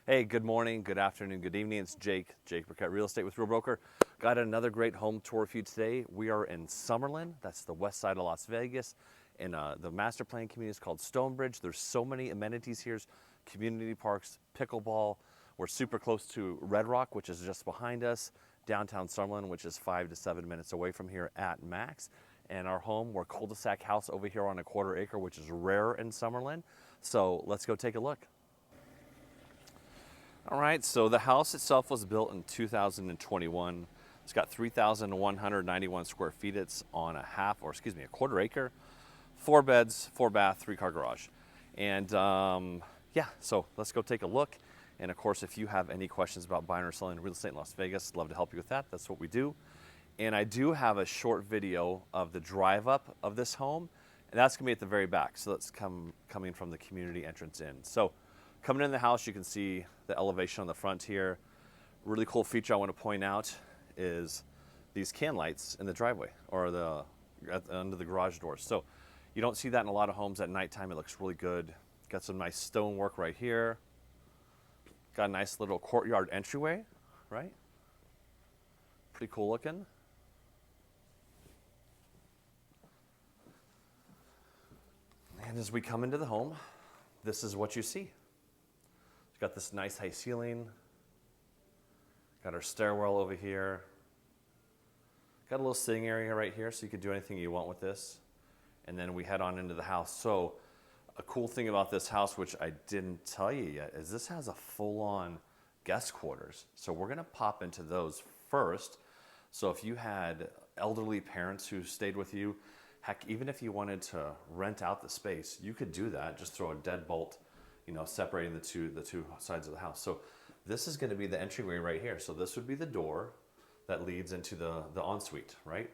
Hey, good morning, good afternoon, good evening. It's Jake Burkett, Real Estate with Real Broker. Got another great home tour for you today. We are in Summerlin. That's the west side of Las Vegas. And the master plan community is called Stonebridge. There's so many amenities here. Community parks, pickleball. We're super close to Red Rock, which is just behind us. Downtown Summerlin, which is 5 to 7 minutes away from here at max. And our home, we're cul-de-sac house over here on a quarter acre, which is rare in Summerlin. So let's go take a look. All right, so the house itself was built in 2021. It's got 3,191 square feet. It's on a quarter acre, 4 beds, 4 bath, 3-car garage. And yeah, so let's go take a look. And of course, if you have any questions about buying or selling real estate in Las Vegas, I'd love to help you with that. That's what we do. And I do have a short video of the drive up of this home, and that's gonna be at the very back. So that's coming from the community entrance in. So coming in the house, you can see the elevation on the front here. Really cool feature I want to point out is these can lights in the driveway or under the garage doors. So you don't see that in a lot of homes at nighttime. It looks really good. Got some nice stonework right here. Got a nice little courtyard entryway, right? Pretty cool looking. And as we come into the home, this is what you see. It's got this nice high ceiling. Got our stairwell over here. Got a little sitting area right here, so you could do anything you want with this. And then we head on into the house. So a cool thing about this house, which I didn't tell you yet, is this has a full-on guest quarters. So we're gonna pop into those first. So if you had elderly parents who stayed with you, heck, even if you wanted to rent out the space, you could do that. Just throw a deadbolt, separating the two sides of the house. So this is going to be the entryway right here. So this would be the door that leads into the ensuite, right?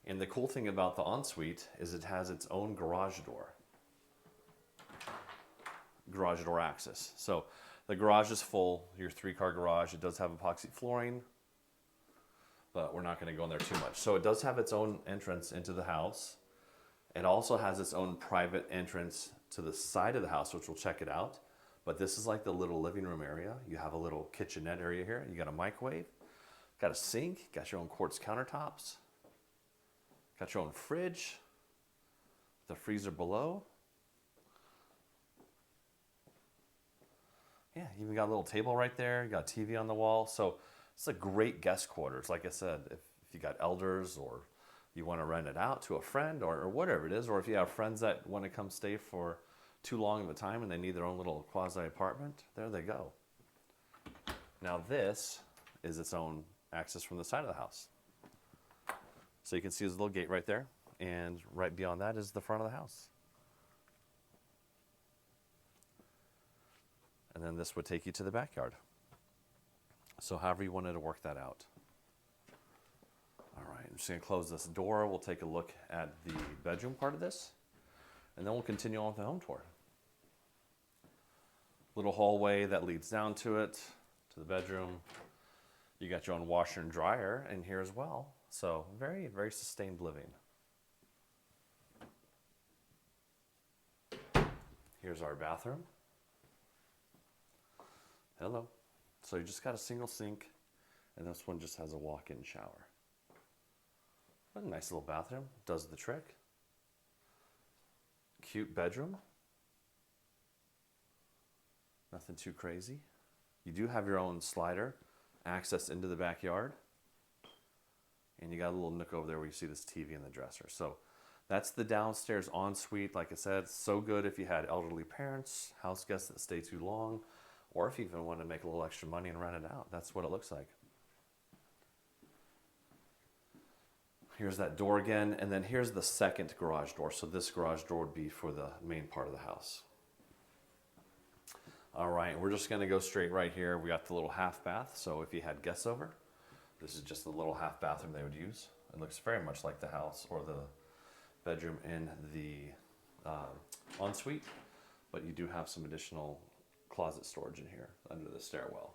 And the cool thing about the ensuite is it has its own garage door access. So the garage is full, your 3-car garage. It does have epoxy flooring, but we're not going to go in there too much. So it does have its own entrance into the house. It also has its own private entrance to the side of the house, which we'll check it out. But this is like the little living room area. You have a little kitchenette area here. You got a microwave, got a sink, got your own quartz countertops, got your own fridge, the freezer below. Yeah, you even got a little table right there. You got a TV on the wall. So it's a great guest quarters. Like I said, if you got elders or you want to rent it out to a friend or whatever it is, or if you have friends that want to come stay for too long of a time and they need their own little quasi apartment, there they go. Now this is its own access from the side of the house. So you can see there's a little gate right there, and right beyond that is the front of the house. And then this would take you to the backyard. So however you wanted to work that out. All right, I'm just gonna close this door. We'll take a look at the bedroom part of this, and then we'll continue on with the home tour. Little hallway that leads down to it, to the bedroom. You got your own washer and dryer in here as well. So very, very sustained living. Here's our bathroom. Hello. So you just got a single sink, and this one just has a walk-in shower. A nice little bathroom, does the trick. Cute bedroom. Nothing too crazy. You do have your own slider, access into the backyard. And you got a little nook over there where you see this TV and the dresser. So that's the downstairs ensuite. Like I said, so good if you had elderly parents, house guests that stay too long, or if you even want to make a little extra money and rent it out. That's what it looks like. Here's that door again, and then here's the second garage door. So this garage door would be for the main part of the house. All right, we're just gonna go straight right here. We got the little half bath, so if you had guests over, this is just the little half bathroom they would use. It looks very much like the house or the bedroom in the ensuite, but you do have some additional closet storage in here under the stairwell.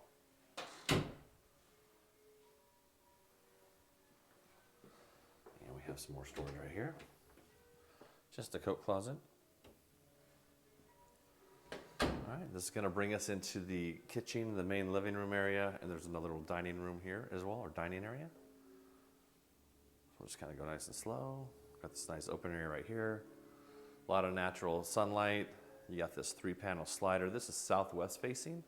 We have some more storage right here. Just a coat closet. All right, this is going to bring us into the kitchen, the main living room area, and there's another little dining room here as well, or dining area. So we'll just kind of go nice and slow. Got this nice open area right here. A lot of natural sunlight. You got this 3-panel slider. This is southwest facing.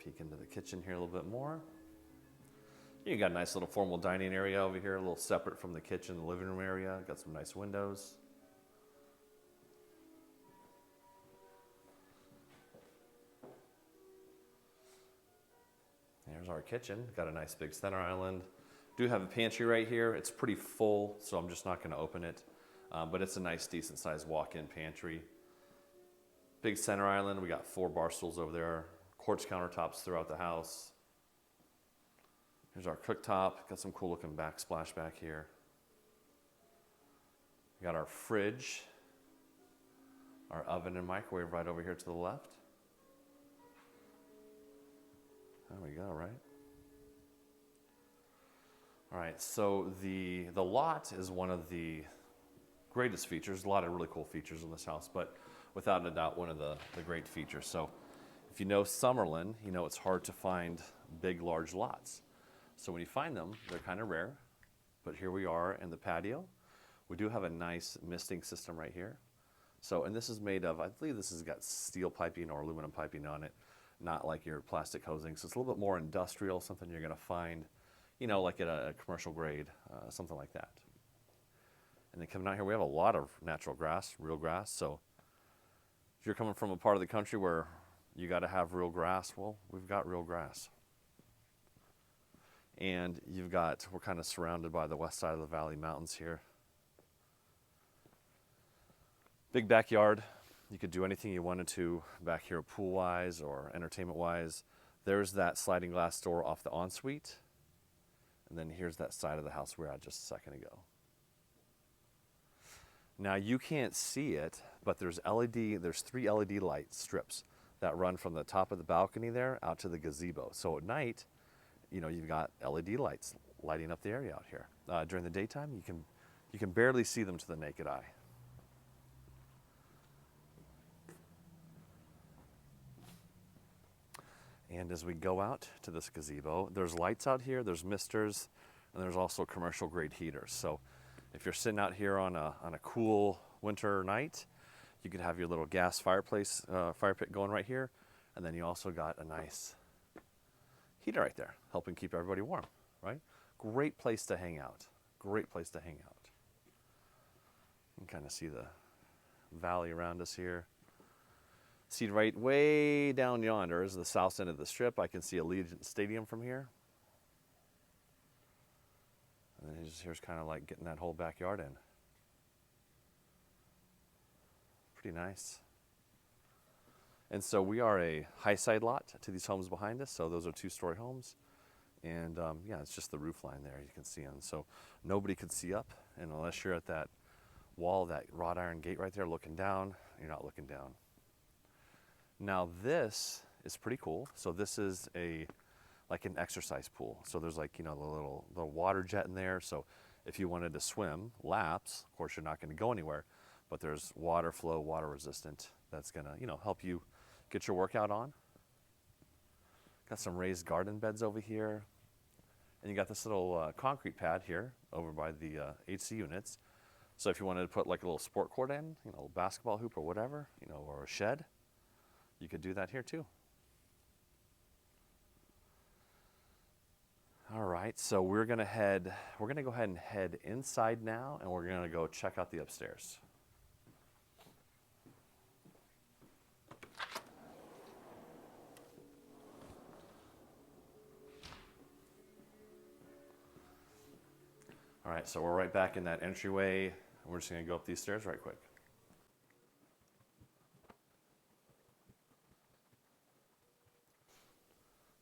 Peek into the kitchen here a little bit more. You got a nice little formal dining area over here, a little separate from the kitchen, the living room area. Got some nice windows. Here's our kitchen. Got a nice big center island. Do have a pantry right here. It's pretty full, so I'm just not going to open it. But it's a nice, decent sized walk-in pantry. Big center island. We got 4 bar stools over there. Quartz countertops throughout the house. Here's our cooktop. Got some cool looking backsplash back here. We got our fridge, our oven and microwave right over here to the left. There we go, right? All right, so the lot is one of the greatest features. A lot of really cool features in this house, but without a doubt, one of the great features. So if you know Summerlin, you know it's hard to find big, large lots. So when you find them, they're kind of rare, but here we are in the patio. We do have a nice misting system right here. So, and this is made of, I believe this has got steel piping or aluminum piping on it, not like your plastic hosing. So it's a little bit more industrial, something you're gonna find, you know, like at a commercial grade, something like that. And then coming out here, we have a lot of natural grass, real grass. So if you're coming from a part of the country where you gotta have real grass, well, we've got real grass. And we're kind of surrounded by the west side of the Valley Mountains here. Big backyard. You could do anything you wanted to back here pool-wise or entertainment-wise. There's that sliding glass door off the ensuite. And then here's that side of the house we were at just a second ago. Now you can't see it, but there's 3 LED light strips that run from the top of the balcony there out to the gazebo. So at night, you know, you've got LED lights lighting up the area out here. During the daytime, you can barely see them to the naked eye. And as we go out to this gazebo, there's lights out here, there's misters, and there's also commercial grade heaters. So if you're sitting out here on a cool winter night, you could have your little gas fire pit going right here. And then you also got a nice heater right there, helping keep everybody warm, right? Great place to hang out. Great place to hang out. You can kind of see the valley around us here. See right way down yonder is the south end of the strip. I can see Allegiant Stadium from here. And then here's kind of like getting that whole backyard in. Pretty nice. And so we are a high side lot to these homes behind us. So those are 2-story homes. And yeah, it's just the roof line there. You can see them. So nobody could see up. And unless you're at that wall, that wrought iron gate right there looking down, you're not looking down. Now this is pretty cool. So this is like an exercise pool. So there's like, you know, the little water jet in there. So if you wanted to swim laps, of course you're not going to go anywhere, but there's water flow, water resistant. That's gonna, you know, help you get your workout on. Got some raised garden beds over here. And you got this little concrete pad here over by the AC units. So if you wanted to put like a little sport court in, you know, a basketball hoop or whatever, you know, or a shed, you could do that here too. All right, so we're gonna go ahead and head inside now, and we're gonna go check out the upstairs. All right, so we're right back in that entryway, and we're just gonna go up these stairs right quick.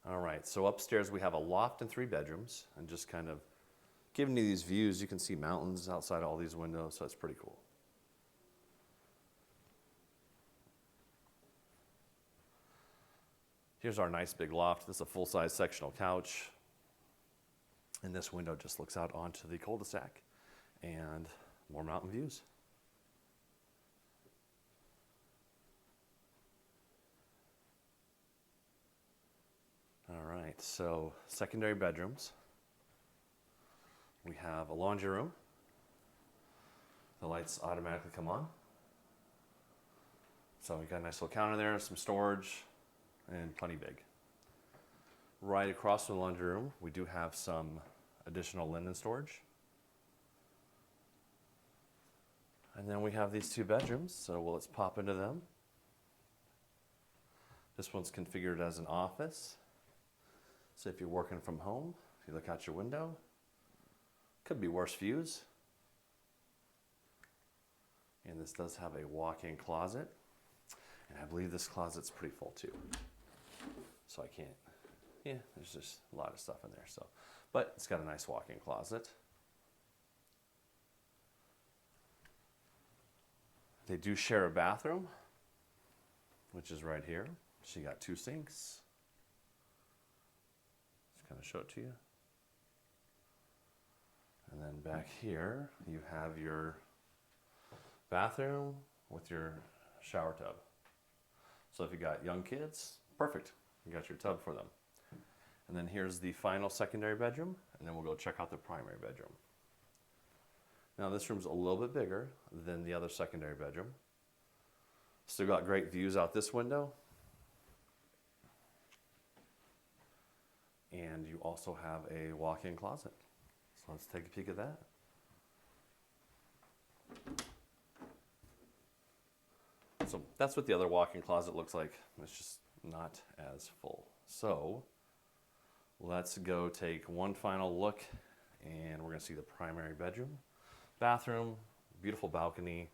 All right, so upstairs we have a loft and 3 bedrooms, and just kind of giving you these views. You can see mountains outside all these windows, so it's pretty cool. Here's our nice big loft. This is a full-size sectional couch. And this window just looks out onto the cul-de-sac. and more mountain views. All right, so secondary bedrooms. We have a laundry room. The lights automatically come on. So we got a nice little counter there, some storage, and plenty big. Right across from the laundry room, we do have some additional linen storage. And then we have these two bedrooms, so let's pop into them. This one's configured as an office. So if you're working from home, if you look out your window, could be worse views. And this does have a walk-in closet. And I believe this closet's pretty full too. So I can't, there's just a lot of stuff in there. So, but it's got a nice walk-in closet. They do share a bathroom, which is right here. So you got two sinks. Just kind of show it to you. And then back here, you have your bathroom with your shower tub. So if you got young kids, perfect. You got your tub for them. And then here's the final secondary bedroom, and then we'll go check out the primary bedroom. Now this room's a little bit bigger than the other secondary bedroom. Still got great views out this window. And you also have a walk-in closet. So let's take a peek at that. So that's what the other walk-in closet looks like. It's just not as full. So let's go take one final look, and we're gonna see the primary bedroom. Bathroom, beautiful balcony,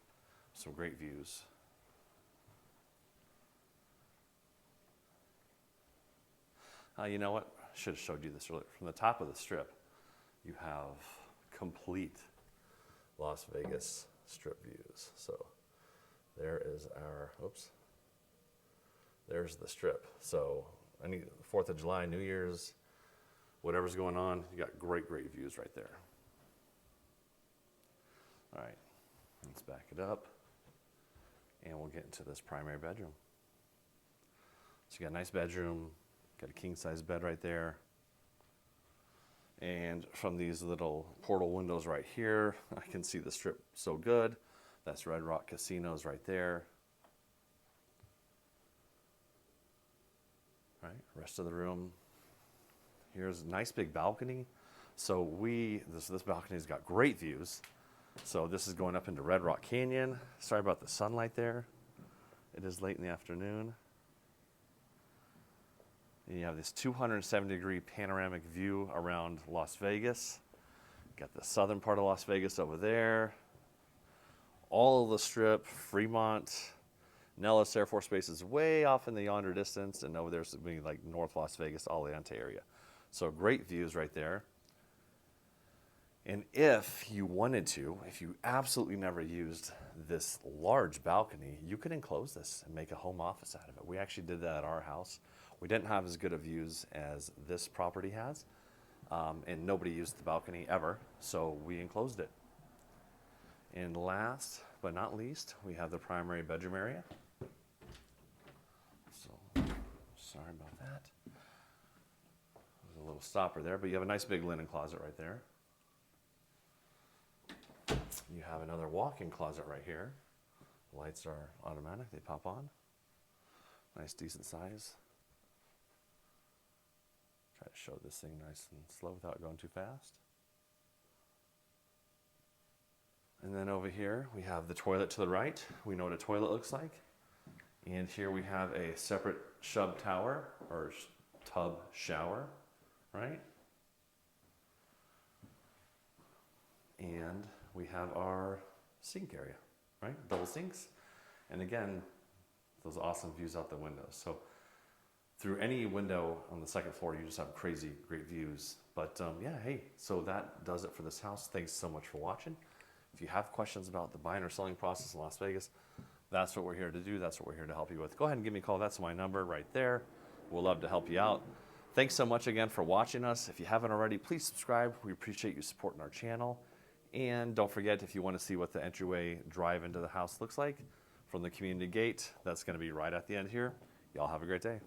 some great views. You know what? I should have showed you this earlier. From the top of the strip, you have complete Las Vegas strip views. So there is our, there's the strip. So any 4th of July, New Year's, whatever's going on, you got great, great views right there. All right, let's back it up, and we'll get into this primary bedroom. So you got a nice bedroom, got a king-size bed right there. And from these little portal windows right here, I can see the strip so good. That's Red Rock Casinos right there. All right, rest of the room. Here's a nice big balcony. So this balcony's got great views. So this is going up into Red Rock Canyon. Sorry about the sunlight there. It is late in the afternoon. And you have this 270-degree panoramic view around Las Vegas. Got the southern part of Las Vegas over there. All of the strip, Fremont, Nellis Air Force Base is way off in the yonder distance, and over there's like North Las Vegas, Aliante area. So great views right there. And if you wanted to, if you absolutely never used this large balcony, you could enclose this and make a home office out of it. We actually did that at our house. We didn't have as good of views as this property has, and nobody used the balcony ever, so we enclosed it. And last but not least, we have the primary bedroom area. So, sorry about that. There's a little stopper there, but you have a nice big linen closet right there. You have another walk-in closet right here. The lights are automatic, they pop on. Nice, decent size. Try to show this thing nice and slow without going too fast. And then over here, we have the toilet to the right. We know what a toilet looks like. And here we have a separate tub shower, right? And we have our sink area, right? Double sinks. And again, those awesome views out the windows. So through any window on the second floor, you just have crazy, great views. But yeah, hey, so that does it for this house. Thanks so much for watching. If you have questions about the buying or selling process in Las Vegas, that's what we're here to do. That's what we're here to help you with. Go ahead and give me a call. That's my number right there. We'll love to help you out. Thanks so much again for watching us. If you haven't already, please subscribe. We appreciate you supporting our channel. And don't forget, if you want to see what the entryway drive into the house looks like from the community gate, that's going to be right at the end here. Y'all have a great day.